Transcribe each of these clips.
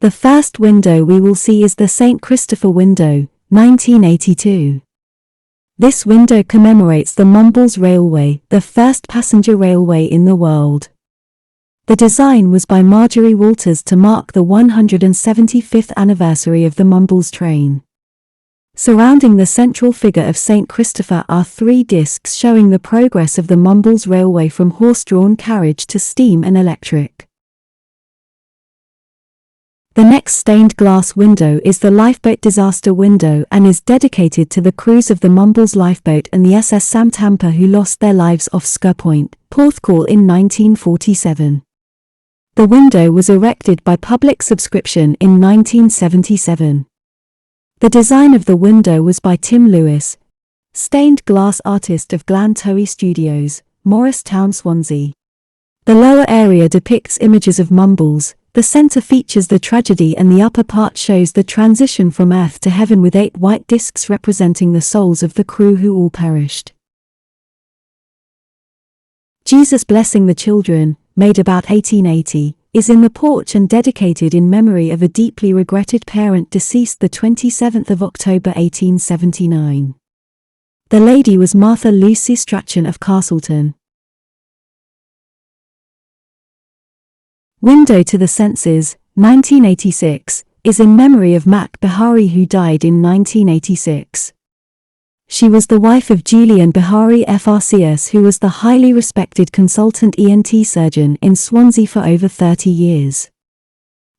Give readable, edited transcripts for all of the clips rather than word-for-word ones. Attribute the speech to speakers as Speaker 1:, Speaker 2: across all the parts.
Speaker 1: The first window we will see is the St. Christopher window, 1982. This window commemorates the Mumbles Railway, the first passenger railway in the world. The design was by Marjorie Walters to mark the 175th anniversary of the Mumbles train. Surrounding the central figure of St. Christopher are 3 discs showing the progress of the Mumbles Railway from horse-drawn carriage to steam and electric. The next stained glass window is the lifeboat disaster window and is dedicated to the crews of the Mumbles lifeboat and the SS Sam Tampa who lost their lives off Sker Point, Porthcawl in 1947. The window was erected by public subscription in 1977. The design of the window was by Tim Lewis, stained glass artist of Glantoe Studios, Morristown, Swansea. The lower area depicts images of Mumbles, the centre features the tragedy and the upper part shows the transition from earth to heaven with 8 white discs representing the souls of the crew who all perished. Jesus Blessing the Children, made about 1880, is in the porch and dedicated in memory of a deeply regretted parent deceased the 27th of October 1879. The lady was Martha Lucy Strachan of Castleton. Window to the Senses, 1986, is in memory of Mac Bihari who died in 1986. She was the wife of Julian Bihari FRCS who was the highly respected consultant ENT surgeon in Swansea for over 30 years.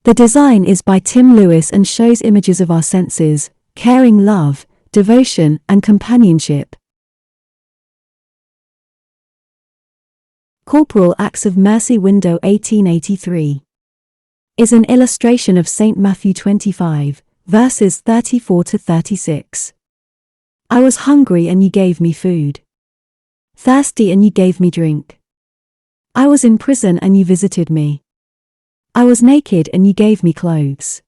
Speaker 1: The design is by Tim Lewis and shows images of our senses, caring love, devotion and companionship. Corporal Acts of Mercy window 1883 is an illustration of St. Matthew 25, verses 34 to 36. I was hungry and you gave me food. Thirsty and you gave me drink. I was in prison and you visited me. I was naked and you gave me clothes.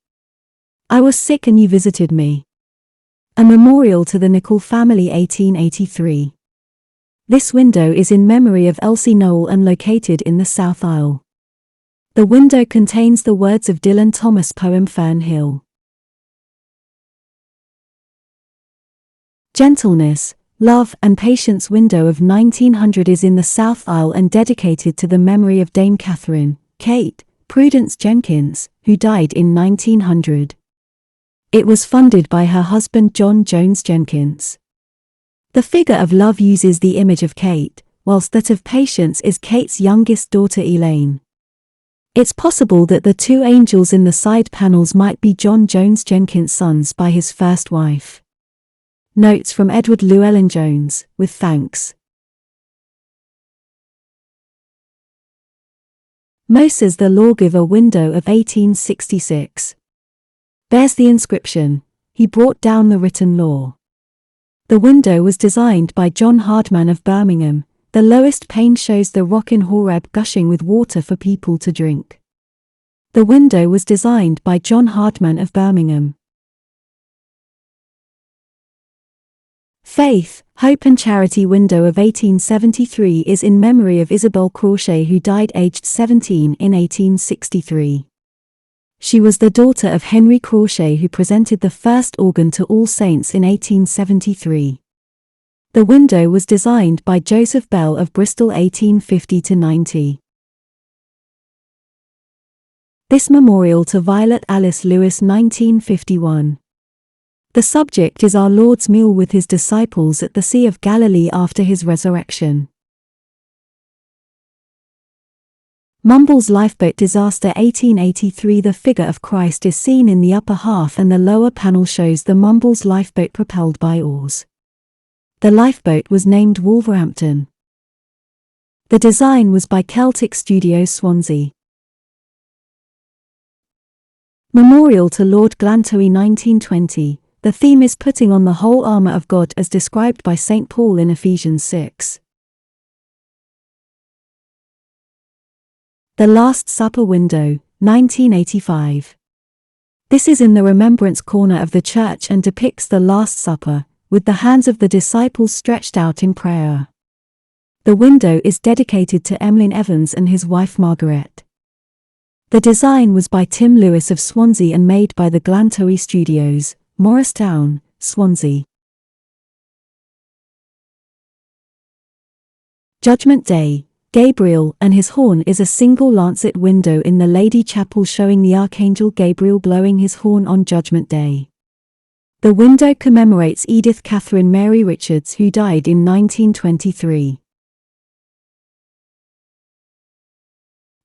Speaker 1: I was sick and you visited me. A memorial to the Nicol family 1883. This window is in memory of Elsie Noel and located in the South Aisle. The window contains the words of Dylan Thomas' poem Fern Hill. Gentleness, Love and Patience window of 1900 is in the South Aisle and dedicated to the memory of Dame Catherine, Kate, Prudence Jenkins, who died in 1900. It was funded by her husband John Jones Jenkins. The figure of love uses the image of Kate, whilst that of patience is Kate's youngest daughter Elaine. It's possible that the 2 angels in the side panels might be John Jones Jenkins' sons by his first wife. Notes from Edward Llewellyn Jones, with thanks. Moses the Lawgiver window of 1866 bears the inscription, "He brought down the written law." The window was designed by John Hardman of Birmingham. The lowest pane shows the rock in Horeb gushing with water for people to drink. The window was designed by John Hardman of Birmingham. Faith, Hope and Charity window of 1873 is in memory of Isabel Crawshay who died aged 17 in 1863. She was the daughter of Henry Crawshay who presented the first organ to All Saints in 1873. The window was designed by Joseph Bell of Bristol 1850–90. This memorial to Violet Alice Lewis 1951. The subject is our Lord's meal with his disciples at the Sea of Galilee after his resurrection. Mumbles Lifeboat Disaster 1883. The figure of Christ is seen in the upper half and the lower panel shows the Mumbles lifeboat propelled by oars. The lifeboat was named Wolverhampton. The design was by Celtic Studios Swansea. Memorial to Lord Glantoe 1920. The theme is putting on the whole armour of God as described by St. Paul in Ephesians 6. The Last Supper window, 1985. This is in the remembrance corner of the church and depicts the Last Supper, with the hands of the disciples stretched out in prayer. The window is dedicated to Emlyn Evans and his wife Margaret. The design was by Tim Lewis of Swansea and made by the Glantoe Studios, Morristown, Swansea. Judgment Day. Gabriel and his horn is a single lancet window in the Lady Chapel showing the Archangel Gabriel blowing his horn on Judgment Day. The window commemorates Edith Catherine Mary Richards, who died in 1923.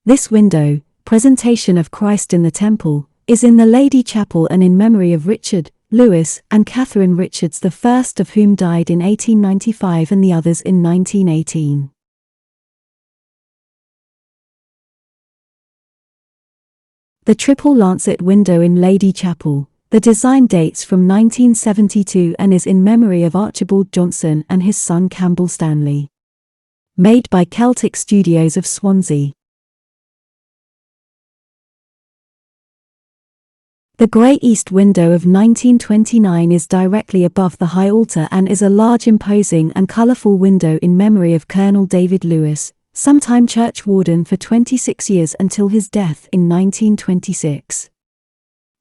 Speaker 1: This window, Presentation of Christ in the Temple, is in the Lady Chapel and in memory of Richard, Lewis, and Catherine Richards, the first of whom died in 1895 and the others in 1918. The triple lancet window in Lady Chapel. The design dates from 1972 and is in memory of Archibald Johnson and his son Campbell Stanley. Made by Celtic Studios of Swansea. The grey east window of 1929 is directly above the high altar and is a large, imposing and colourful window in memory of Colonel David Lewis, sometime church warden for 26 years until his death in 1926.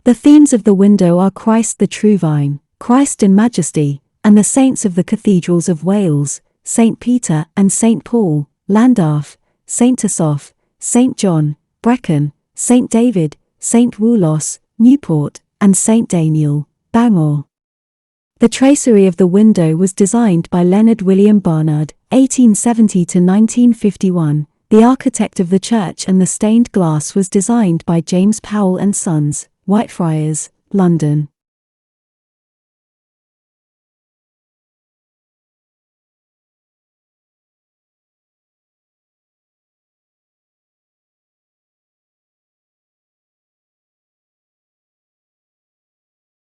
Speaker 1: The themes of the window are Christ the True Vine, Christ in Majesty, and the saints of the cathedrals of Wales, St. Peter and St. Paul, Llandaff, St. Asaph, St. John, Brecon, St. David, St. Woolos, Newport, and St. Daniel, Bangor. The tracery of the window was designed by Leonard William Barnard, 1870 to 1951, the architect of the church, and the stained glass was designed by James Powell and Sons, Whitefriars, London.